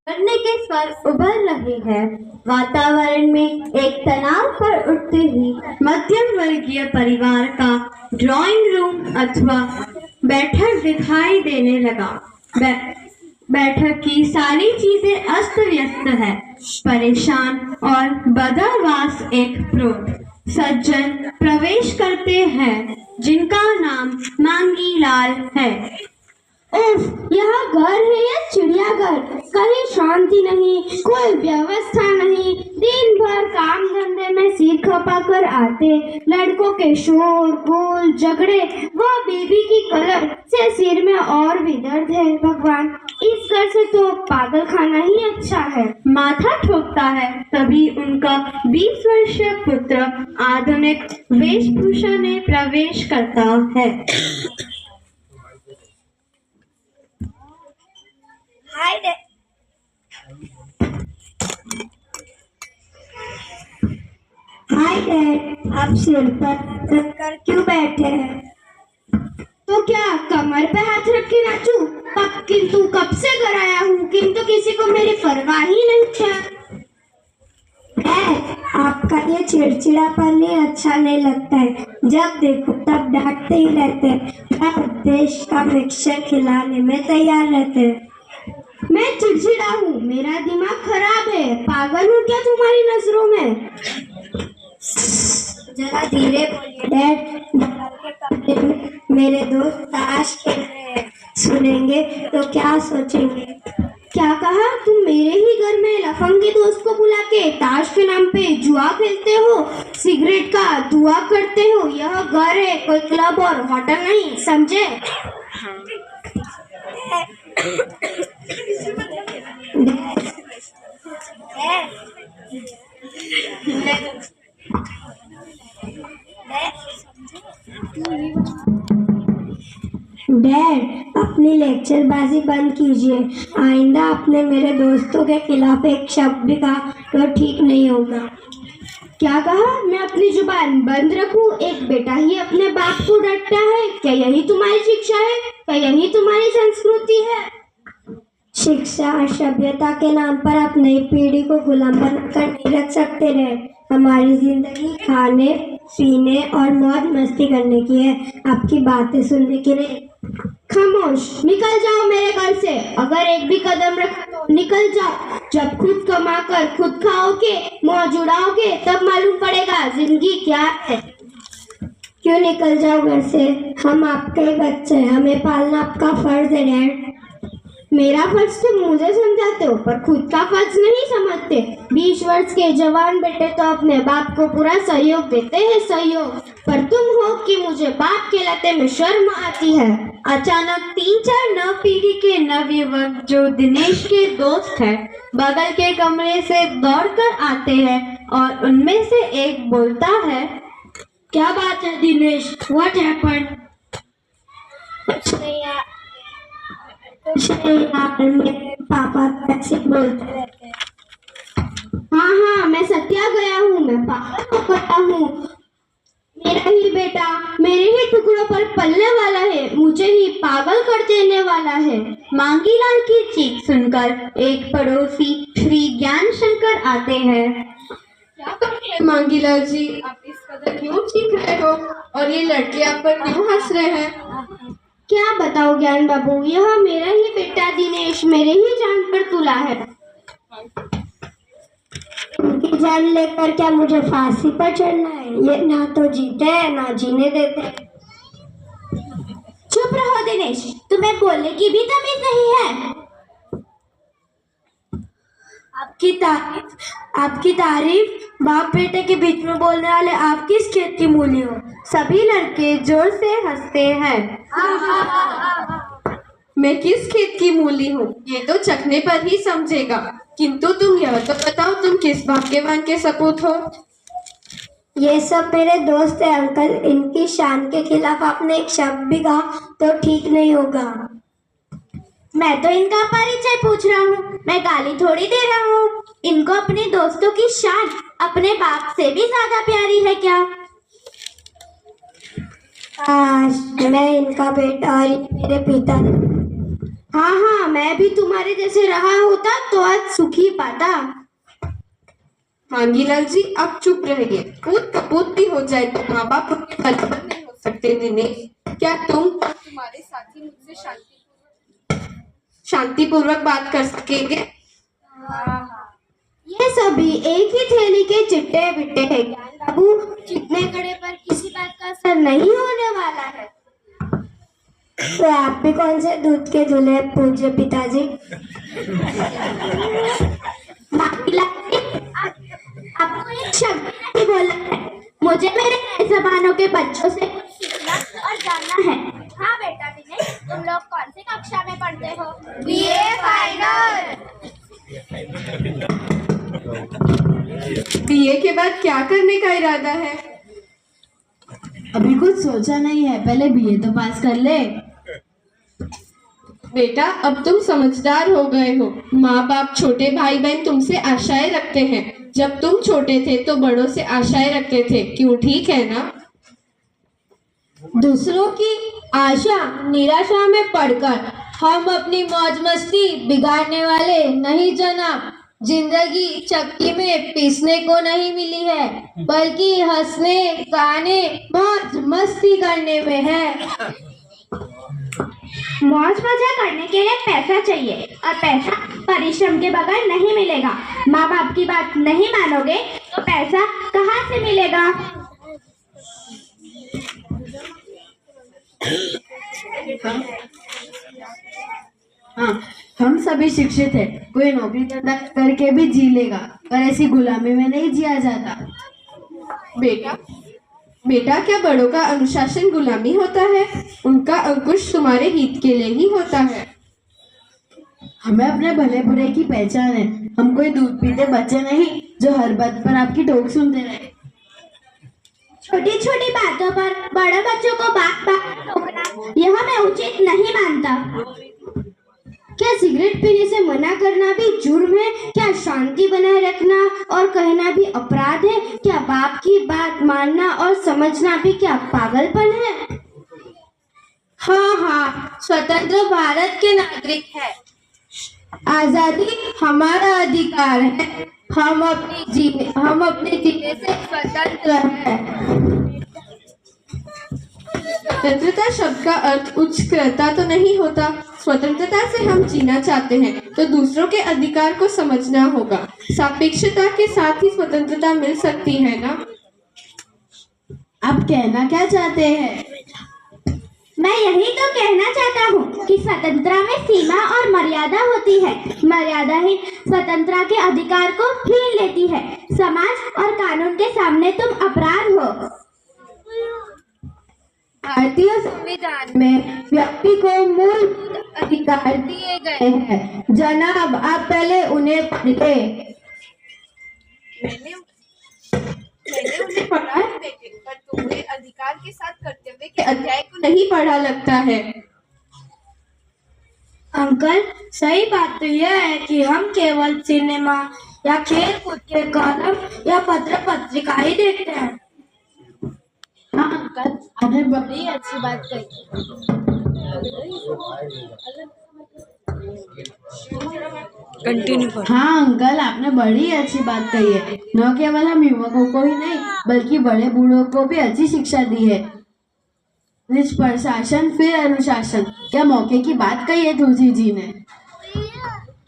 करने के स्वर उभर रहे हैं। वातावरण में एक तनाव पर उठते ही मध्यम वर्गीय परिवार का ड्राइंग रूम अथवा बैठक दिखाई देने लगा। बैठक की सारी चीजें अस्त व्यस्त है। परेशान और बदहवास एक प्रौढ़ सज्जन प्रवेश करते हैं जिनका नाम मांगी लाल है। उफ, यह घर है या चिड़ियाघर? कहीं शांति नहीं, कोई व्यवस्था नहीं। दिन भर काम धंधे में सिर खपाकर आते लड़कों के शोर गुल झगड़े व बीबी की कलर से सिर में और भी दर्द है। भगवान, इस घर से तो पागल खाना ही अच्छा है। माथा ठोकता है। तभी उनका 20 वर्षीय पुत्र आधुनिक वेशभूषा में प्रवेश करता है। हाय डैड, आप सिर पर रख कर क्यों बैठे हैं? तो क्या कमर पे हाथ रख के नाचूं? किंतु कब से घर आया हूँ, किंतु किसी को मेरी परवाह ही नहीं है। आपका ये चिड़चिड़ापन ही अच्छा नहीं लगता है। जब देखो तब डांटते ही रहते हैं। देश का मिक्सचर खिलाने में तैयार रहते हैं। मैं चिड़चिड़ा हूँ? मेरा दिमाग खराब है। पागल हूँ क्या तुम्हारी नजरों में? जरा धीरे बोलिए डैड। बाहर के कमरे में मेरे दोस्त ताश खेल रहे हैं। सुनेंगे तो क्या सोचेंगे? क्या कहा? तुम मेरे ही घर में लफंगे दोस्त को बुला के ताश के नाम पे जुआ खेलते हो, सिगरेट का धुआं करते हो? यह घर है, कोई क्लब और होटल नहीं, समझे? डैड, अपनी लेक्चरबाजी बंद कीजिए। आइंदा आपने मेरे दोस्तों के खिलाफ एक शब्द भी कहा तो ठीक नहीं होगा। क्या कहा? मैं अपनी जुबान बंद रखूं? एक बेटा ही अपने बाप को डांटता है? क्या यही तुम्हारी शिक्षा है? क्या यही तुम्हारी संस्कृति है? शिक्षा और सभ्यता के नाम पर आप नई पीढ़ी को गुलाम बनाकर नहीं रख सकते रहे। हमारी जिंदगी खाने पीने और मौज मस्ती करने की है, आपकी बातें सुनने की नहीं। खामोश, निकल जाओ मेरे घर से। अगर एक भी कदम रखा तो निकल जाओ। जब खुद कमाकर खुद खाओगे, मौज उड़ाओगे, तब मालूम पड़ेगा जिंदगी क्या है। क्यों निकल जाओ घर से? हम आपके ही बच्चे हैं, हमें पालना आपका फर्ज है डैड। मेरा फर्ज तो मुझे समझाते हो, पर खुद का फर्ज नहीं समझते। 20 वर्ष के जवान बेटे तो अपने बाप को पूरा सहयोग देते हैं, सहयोग। पर तुम हो कि मुझे बाप कहलाते में शर्म आती है। अचानक 3-4 नव पीढ़ी के नवयुवक जो दिनेश के दोस्त हैं, बगल के कमरे से दौड़कर आते हैं और उनमें से एक बोलता है, क्या बात है दिनेश? What happened? कुछ नहीं यार, मेरे पापा ऐसे बोलते रहते हैं। हाँ, मैं सत्या गया हूँ, मैं पागल होता हूँ। मेरा ही बेटा मेरे ही टुकड़ों पर पलने वाला है, मुझे ही पागल कर देने वाला है। मांगीलाल की चीख सुनकर एक पड़ोसी श्री ज्ञान शंकर आते हैं। क्या बात है मांगीलाल जी, आप इस कदर क्यों चीख रहे हो और ये लड़के आप पर क्यों हंस रहे हैं? क्या बताओ ज्ञान बाबू, यह मेरा ही बेटा दिनेश मेरे ही जान पर तुला है। उनकी जान लेकर क्या मुझे फांसी पर चढ़ना है? ये ना तो जीते हैं ना जीने देते। चुप रहो दिनेश, तुम्हें बोलने की भी तमीज नहीं है। आपकी तारीफ बाप बेटे के बीच में बोलने वाले आप किस खेत की मूली हो? सभी लड़के जोर से हंसते हैं। मैं किस खेत की मूली हूँ ये तो चखने पर ही समझेगा, किंतु तुम यह तो बताओ तुम किस भाग्यवान के सपूत हो? ये सब मेरे दोस्त है अंकल, इनकी शान के खिलाफ आपने एक शब्द भी कहा तो ठीक नहीं होगा। मैं तो इनका परिचय पूछ रहा हूँ, मैं गाली थोड़ी दे रहा हूँ। इनको अपने दोस्तों की शान अपने बाप से भी ज्यादा प्यारी है क्या? मैं इनका बेटा और मेरे पिता हाँ हाँ, मैं भी तुम्हारे जैसे रहा होता तो आज सुखी पाता। मांगीलाल जी, आप चुप रहिए। कूद कपूत भी हो जाए तो माँ बाप उनके बराबर नहीं हो सकते। दिनेश, क्या तुम और तुम्हारे साथी मुझसे शांतिपूर्वक बात कर सकेंगे? ये सभी एक ही थैली के चिट्टे बिट्टे हैं ज्ञान बाबू। चिट्टे कड़े पर किसी बात का असर नहीं होने वाला है। तो आप भी कौन से दूध के झूले पूज्य पिताजी? आपको एक शब्द नहीं बोलना है। मुझे मेरे नए जमानों के बच्चों से सीखना और जानना है। हाँ बेटा दिनेश, तुम लोग कौन सी कक्षा में पढ़ते हो? BA final. बीए के बाद क्या करने का इरादा है? अभी कुछ सोचा नहीं है, पहले बीए तो पास कर ले। बेटा, अब तुम समझदार हो गए हो। माँ बाप, छोटे भाई बहन तुमसे आशाएं रखते हैं। जब तुम छोटे थे तो बड़ों से आशाएं रखते थे, क्यों? ठीक है ना? दूसरों की आशा निराशा में पड़कर हम अपनी मौज मस्ती बिगाड़ने वाले नहीं जनाब। जिंदगी चक्की में पीसने को नहीं मिली है, बल्कि हंसने गाने मौज मस्ती करने में है। मौज मजा करने के लिए पैसा चाहिए, और पैसा परिश्रम के बगैर नहीं मिलेगा। माँ बाप की बात नहीं मानोगे तो पैसा कहाँ से मिलेगा? हाँ, हम सभी शिक्षित हैं। कोई नौकरी धंधा करके भी जी लेगा, पर ऐसी गुलामी में नहीं जिया जाता। बेटा, क्या बड़ों का अनुशासन गुलामी होता है? उनका अंकुश तुम्हारे हित के लिए ही होता है। हमें अपने भले बुरे की पहचान है। हम कोई दूध पीते बच्चे नहीं जो हर बात पर आपकी टोक सुनते रहे। छोटी छोटी बातों पर बड़े बच्चों को बात टोकना, यह मैं उचित नहीं मानता। क्या सिगरेट पीने से मना करना भी जुर्म है? क्या शांति बनाए रखना और कहना भी अपराध है? क्या बाप की बात मानना और समझना भी क्या पागलपन है? हाँ हाँ, स्वतंत्र भारत के नागरिक है। आजादी हमारा अधिकार है। हम अपने जीने से स्वतंत्र हैं। स्वतंत्रता शब्द का अर्थ उच्चता तो नहीं होता। स्वतंत्रता से हम जीना चाहते हैं तो दूसरों के अधिकार को समझना होगा। सापेक्षता के साथ ही स्वतंत्रता मिल सकती है ना? आप कहना क्या चाहते हैं? मैं यही तो कहना चाहता हूँ कि स्वतंत्रता में सीमा और मर्यादा होती है। मर्यादा ही स्वतंत्रता के अधिकार को छीन लेती है। समाज और कानून के सामने तुम अपराध हो। भारतीय संविधान में व्यक्ति को मूलभूत अधिकार दिए गए हैं। जनाब, आप पहले उन्हें पढ़िए। मैंने उन्हें पढ़ा है बेटे, पर तुमने अधिकार के साथ कर्तव्य के अध्याय को नहीं पढ़ा लगता है। अंकल, सही बात तो यह है कि हम केवल सिनेमा या खेल कूद के कॉलम या पत्र पत्रिका ही देखते हैं। हाँ अंकल, आपने बड़ी अच्छी बात कही। हाँ अंकल, आपने बड़ी अच्छी बात कही है। न केवल हम युवकों को ही नहीं बल्कि बड़े बूढ़ों को भी अच्छी शिक्षा दी है। निष्प्रशासन फिर अनुशासन, क्या मौके की बात कही है तुलसी जी ने।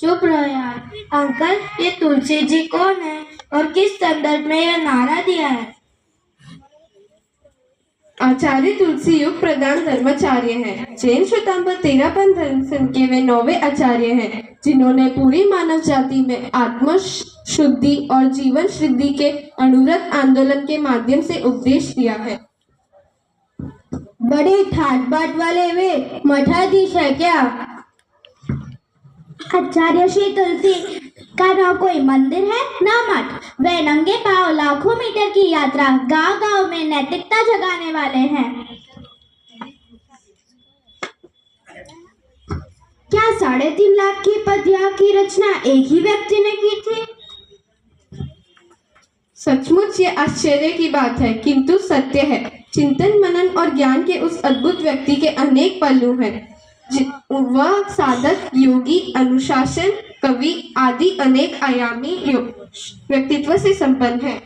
चुप रहो यार। अंकल, ये तुलसी जी कौन है और किस संदर्भ में यह नारा दिया है? आचार्य तुलसी युग प्रधान धर्माचार्य हैं। जैन श्वेतांबर तेरहपंथ धर्म संघ के वे 9वें आचार्य हैं, जिन्होंने पूरी मानव जाति में आत्म शुद्धि और जीवन शुद्धि के अनुरत आंदोलन के माध्यम से उपदेश दिया है। बड़े ठाट बाट वाले वे मठाधीश है क्या? आचार्य श्री तुलसी का न कोई मंदिर है न मठ। वे नंगे पांव लाखों मीटर की यात्रा गांव-गांव में नैतिकता जगाने वाले हैं। क्या 3.5 लाख की पद्या की रचना एक ही व्यक्ति ने की थी? सचमुच ये आश्चर्य की बात है, किंतु सत्य है। चिंतन मनन और ज्ञान के उस अद्भुत व्यक्ति के अनेक पहलू हैं। वह साधक, योगी, अनुशासन, कवि आदि अनेक आयामी व्यक्तित्व से संपन्न है।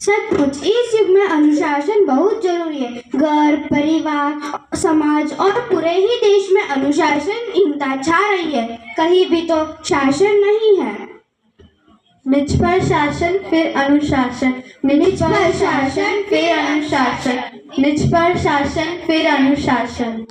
सचमुच इस युग में अनुशासन बहुत जरूरी है। घर, परिवार, समाज और पूरे ही देश में अनुशासनहीनता छा रही है। कहीं भी तो शासन नहीं है। निज पर शासन फिर अनुशासन, निज पर शासन फिर अनुशासन, निज पर शासन फिर अनुशासन।